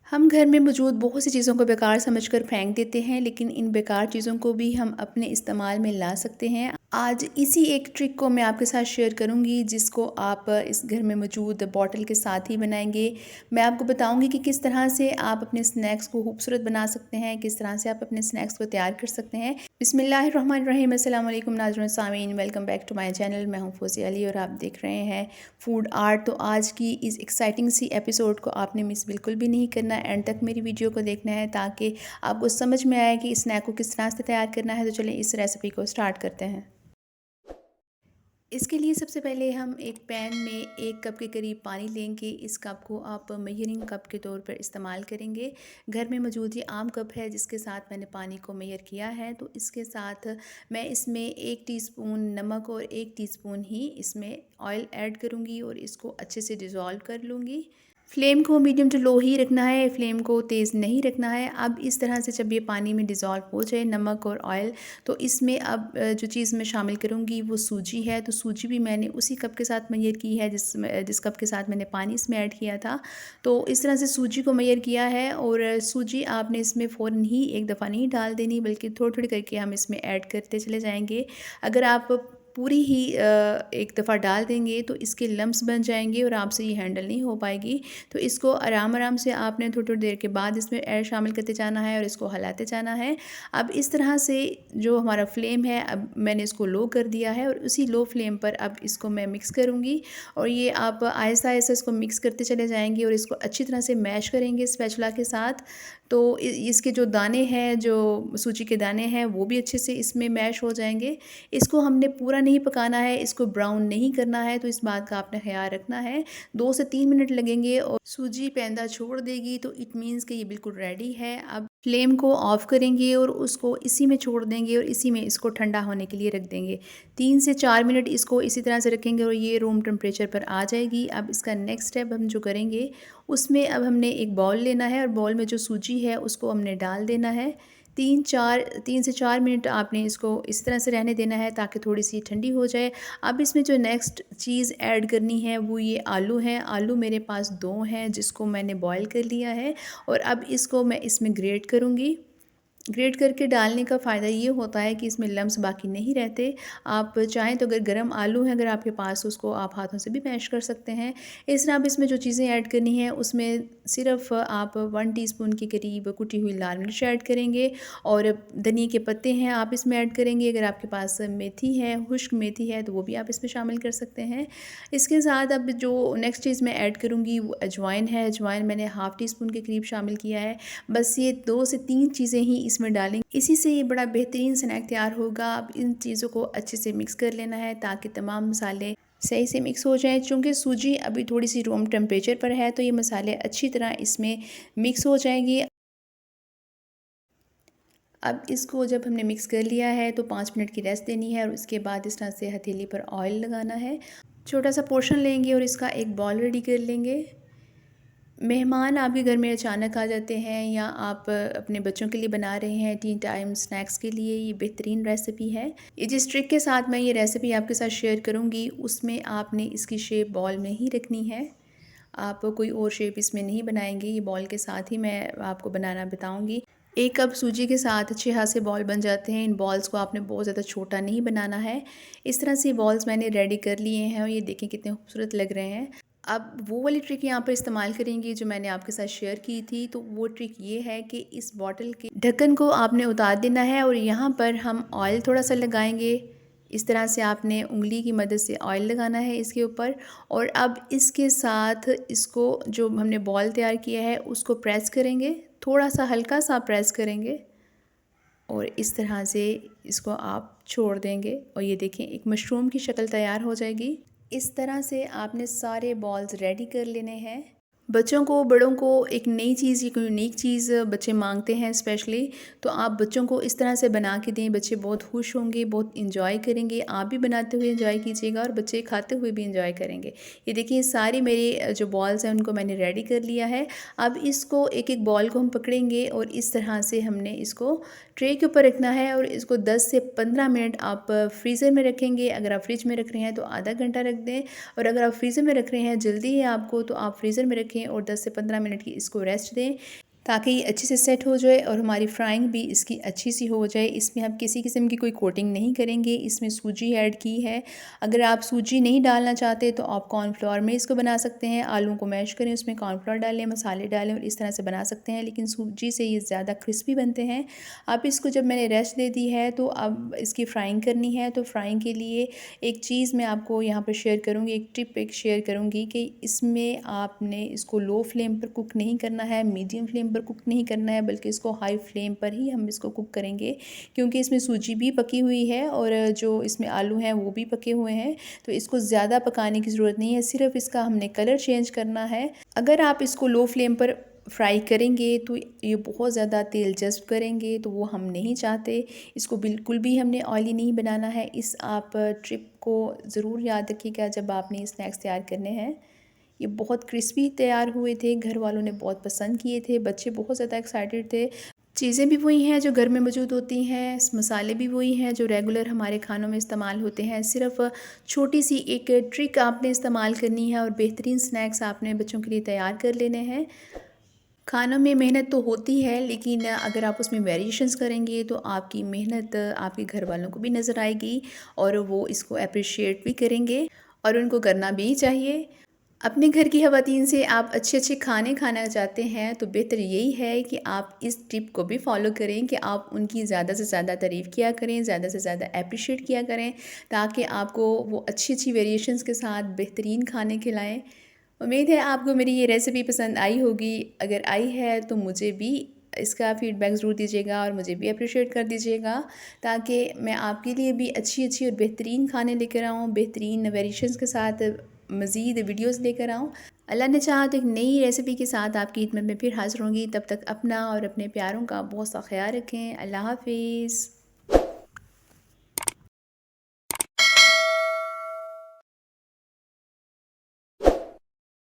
हम घर में मौजूद बहुत सी चीज़ों को बेकार समझकर फेंक देते हैं, लेकिन इन बेकार चीज़ों को भी हम अपने इस्तेमाल में ला सकते हैं। आज इसी एक ट्रिक को मैं आपके साथ शेयर करूंगी, जिसको आप इस घर में मौजूद बॉटल के साथ ही बनाएंगे। मैं आपको बताऊंगी कि किस तरह से आप अपने स्नैक्स को खूबसूरत बना सकते हैं, किस तरह से आप अपने स्नैक्स को तैयार कर सकते हैं। बिस्मिल्लाहिर्रहमानिर्रहीम, अस्सलाम वालेकुम नाज़रीन सामीन, welcome back to my channel. मैं हूं फौजिया अली और आप देख रहे हैं फूड आर्ट। तो आज की इस एक्साइटिंग सी एपिसोड को आपने मिस बिल्कुल भी नहीं करना, एंड तक मेरी वीडियो को देखना है ताकि आपको समझ में आए कि इस स्नैक को किस तरह से तैयार करना है। तो चलें इस रेसिपी को स्टार्ट करते हैं। इसके लिए सबसे पहले हम एक पैन में 1 कप के करीब पानी लेंगे। इस कप को आप मेजरिंग कप के तौर पर इस्तेमाल करेंगे। घर में मौजूद ये आम कप है जिसके साथ मैंने पानी को मेजर किया है। तो इसके साथ मैं इसमें 1 टीस्पून नमक और 1 टीस्पून ही इसमें ऑयल ऐड करूँगी और इसको अच्छे से डिज़ोल्व कर लूँगी। फ्लेम को मीडियम टू लो ही रखना है, फ्लेम को तेज़ नहीं रखना है। अब इस तरह से जब ये पानी में डिज़ोल्व हो जाए नमक और ऑयल, तो इसमें अब जो चीज़ मैं शामिल करूँगी वो सूजी है। तो सूजी भी मैंने उसी कप के साथ मेजर की है जिस कप के साथ मैंने पानी इसमें ऐड किया था। तो इस तरह से सूजी को मेजर किया है, और सूजी आपने इसमें फ़ौरन ही एक दफ़ा नहीं डाल देनी, बल्कि थोड़ी थोड़ी करके हम इसमें ऐड करते चले जाएंगे। अगर आप पूरी ही एक दफ़ा डाल देंगे तो इसके लम्स बन जाएंगे और आपसे ये हैंडल नहीं हो पाएगी। तो इसको आराम आराम से आपने थोड़ी थोड़ी देर के बाद इसमें ऐड शामिल करते जाना है और इसको हिलाते जाना है। अब इस तरह से जो हमारा फ्लेम है, अब मैंने इसको लो कर दिया है और उसी लो फ्लेम पर अब इसको मैं मिक्स करूँगी। और ये आप आहिस्ता आहिस्ता इसको मिक्स करते चले जाएंगे और इसको अच्छी तरह से मैश करेंगे स्पैचुला के साथ। तो इसके जो दाने हैं, जो सूजी के दाने हैं, वो भी अच्छे से इसमें मैश हो जाएंगे। इसको हमने पूरा नहीं पकाना है, इसको ब्राउन नहीं करना है, तो इस बात का आपने ख्याल रखना है। 2 से 3 मिनट लगेंगे और सूजी पैंदा छोड़ देगी तो इट मीन्स कि ये बिल्कुल रेडी है। अब फ्लेम को ऑफ़ करेंगे और उसको इसी में छोड़ देंगे और इसी में इसको ठंडा होने के लिए रख देंगे। 3 से 4 मिनट इसको इसी तरह से रखेंगे और ये रूम टेम्परेचर पर आ जाएगी। अब इसका नेक्स्ट स्टेप हम जो करेंगे, उसमें अब हमने एक बाउल लेना है और बाउल में जो सूजी है उसको हमने डाल देना है। 3 से 4 मिनट आपने इसको इस तरह से रहने देना है ताकि थोड़ी सी ठंडी हो जाए। अब इसमें जो नेक्स्ट चीज़ ऐड करनी है वो ये आलू हैं। आलू मेरे पास 2 हैं जिसको मैंने बॉईल कर लिया है, और अब इसको मैं इसमें ग्रेट करूँगी। ग्रेट करके डालने का फ़ायदा ये होता है कि इसमें लम्स बाकी नहीं रहते। आप चाहें तो अगर गर्म आलू है अगर आपके पास, उसको आप हाथों से भी मैश कर सकते हैं। इस तरह आप इसमें जो चीज़ें ऐड करनी है उसमें सिर्फ आप 1 टीस्पून के करीब कुटी हुई लाल मिर्च ऐड करेंगे, और धनिया के पत्ते हैं आप इसमें ऐड करेंगे। अगर आपके पास मेथी है, खुश्क मेथी है, तो वो भी आप इसमें शामिल कर सकते हैं। इसके साथ अब जो नेक्स्ट चीज़ मैं ऐड करूँगी वो अजवाइन है। अजवाइन मैंने हाफ़ टी स्पून के करीब शामिल किया है। बस ये 2 से 3 चीज़ें ही इसमें डालेंगे, इसी से ये बड़ा बेहतरीन स्नैक तैयार होगा। अब इन चीज़ों को अच्छे से मिक्स कर लेना है ताकि तमाम मसाले सही से मिक्स हो जाएं। चूँकि सूजी अभी थोड़ी सी रूम टेम्परेचर पर है तो ये मसाले अच्छी तरह इसमें मिक्स हो जाएंगे। अब इसको जब हमने मिक्स कर लिया है तो 5 मिनट की रेस्ट देनी है, और उसके बाद इस तरह से हथेली पर ऑयल लगाना है। छोटा सा पोर्शन लेंगे और इसका एक बॉल रेडी कर लेंगे। मेहमान आपके घर में अचानक आ जाते हैं, या आप अपने बच्चों के लिए बना रहे हैं टी टाइम स्नैक्स के लिए, ये बेहतरीन रेसिपी है। ये जिस ट्रिक के साथ मैं ये रेसिपी आपके साथ शेयर करूँगी उसमें आपने इसकी शेप बॉल में ही रखनी है। आप कोई और शेप इसमें नहीं बनाएंगे, ये बॉल के साथ ही मैं आपको बनाना बताऊँगी। 1 कप सूजी के साथ अच्छे खासे बॉल बन जाते हैं। इन बॉल्स को आपने बहुत ज़्यादा छोटा नहीं बनाना है। इस तरह से बॉल्स मैंने रेडी कर लिए हैं और ये देखें कितने खूबसूरत लग रहे हैं। अब वो वाली ट्रिक यहाँ पर इस्तेमाल करेंगे जो मैंने आपके साथ शेयर की थी। तो वो ट्रिक ये है कि इस बॉटल के ढक्कन को आपने उतार देना है और यहाँ पर हम ऑयल थोड़ा सा लगाएंगे। इस तरह से आपने उंगली की मदद से ऑयल लगाना है इसके ऊपर, और अब इसके साथ इसको जो हमने बॉल तैयार किया है उसको प्रेस करेंगे, थोड़ा सा हल्का सा प्रेस करेंगे, और इस तरह से इसको आप छोड़ देंगे और ये देखें एक मशरूम की शक्ल तैयार हो जाएगी। इस तरह से आपने सारे बॉल्स रेडी कर लेने हैं। बच्चों को, बड़ों को एक नई चीज़, एक यूनिक चीज़ बच्चे मांगते हैं स्पेशली, तो आप बच्चों को इस तरह से बना के दें, बच्चे बहुत खुश होंगे, बहुत इंजॉय करेंगे। आप भी बनाते हुए इंजॉय कीजिएगा और बच्चे खाते हुए भी इंजॉय करेंगे। ये देखिए सारी मेरी जो बॉल्स हैं उनको मैंने रेडी कर लिया है। अब इसको एक एक बॉल को हम पकड़ेंगे और इस तरह से हमने इसको ट्रे के ऊपर रखना है, और इसको 10 से 15 मिनट आप फ्रीज़र में रखेंगे। अगर आप फ्रिज में रख रहे हैं तो आधा घंटा रख दें, और अगर आप फ्रीज़र में रख रहे हैं जल्दी है आपको तो आप फ्रीज़र में रखें रखें और 10 से 15 मिनट की इसको रेस्ट दें ताकि ये अच्छे से सेट हो जाए और हमारी फ्राइंग भी इसकी अच्छी सी हो जाए। इसमें हम किसी किस्म की कोई कोटिंग नहीं करेंगे, इसमें सूजी ऐड की है। अगर आप सूजी नहीं डालना चाहते तो आप कॉर्नफ्लोर में इसको बना सकते हैं। आलूओं को मैश करें, उसमें कॉर्नफ्लोर डालें, मसाले डालें और इस तरह से बना सकते हैं, लेकिन सूजी से ये ज़्यादा क्रिस्पी बनते हैं। अब इसको जब मैंने रेस्ट दे दी है तो अब इसकी फ़्राइंग करनी है। तो फ्राइंग के लिए एक चीज़ मैं आपको यहाँ पर शेयर करूँगी, एक टिप एक शेयर करूँगी कि इसमें आपने इसको लो फ्लेम पर कुक नहीं करना है, मीडियम फ्लेम पर कुक नहीं करना है, बल्कि इसको हाई फ्लेम पर ही हम इसको कुक करेंगे, क्योंकि इसमें सूजी भी पकी हुई है और जो इसमें आलू हैं वो भी पके हुए हैं। तो इसको ज़्यादा पकाने की ज़रूरत नहीं है, सिर्फ इसका हमने कलर चेंज करना है। अगर आप इसको लो फ्लेम पर फ्राई करेंगे तो ये बहुत ज़्यादा तेल जज़्ब करेंगे, तो वो हम नहीं चाहते। इसको बिल्कुल भी हमने ऑयली नहीं बनाना है। इस आप ट्रिप को ज़रूर याद रखिएगा जब आपने स्नैक्स तैयार करने हैं। ये बहुत क्रिस्पी तैयार हुए थे, घर वालों ने बहुत पसंद किए थे, बच्चे बहुत ज़्यादा एक्साइटेड थे। चीज़ें भी वही हैं जो घर में मौजूद होती हैं, मसाले भी वही हैं जो रेगुलर हमारे खानों में इस्तेमाल होते हैं। सिर्फ छोटी सी एक ट्रिक आपने इस्तेमाल करनी है और बेहतरीन स्नैक्स आपने बच्चों के लिए तैयार कर लेने हैं। खानों में मेहनत तो होती है, लेकिन अगर आप उसमें वेरिएशंस करेंगे तो आपकी मेहनत आपके घर वालों को भी नज़र आएगी और वो इसको अप्रिशिएट भी करेंगे और उनको करना भी चाहिए। अपने घर की ख़वातीन से आप अच्छे अच्छे खाने खाना चाहते हैं तो बेहतर यही है कि आप इस टिप को भी फॉलो करें कि आप उनकी ज़्यादा से ज़्यादा तारीफ़ किया करें, ज़्यादा से ज़्यादा अप्रिशिएट किया करें, ताकि आपको वो अच्छी अच्छी वेरिएशंस के साथ बेहतरीन खाने खिलाएं। उम्मीद है आपको मेरी ये रेसिपी पसंद आई होगी। अगर आई है तो मुझे भी इसका फ़ीडबैक ज़रूर दीजिएगा और मुझे भी अप्रिशिएट कर दीजिएगा, ताकि मैं आपके लिए भी अच्छी अच्छी और बेहतरीन खाने लेकर आऊँ, बेहतरीन वेरिएशंस के साथ मज़ीद वीडियोस लेकर आऊँ। अल्लाह ने चाहा तो एक नई रेसिपी के साथ आपकी खिदमत में फिर हाज़िर होंगी। तब तक अपना और अपने प्यारों का बहुत सा ख्याल रखें। अल्लाह हाफ़िज़।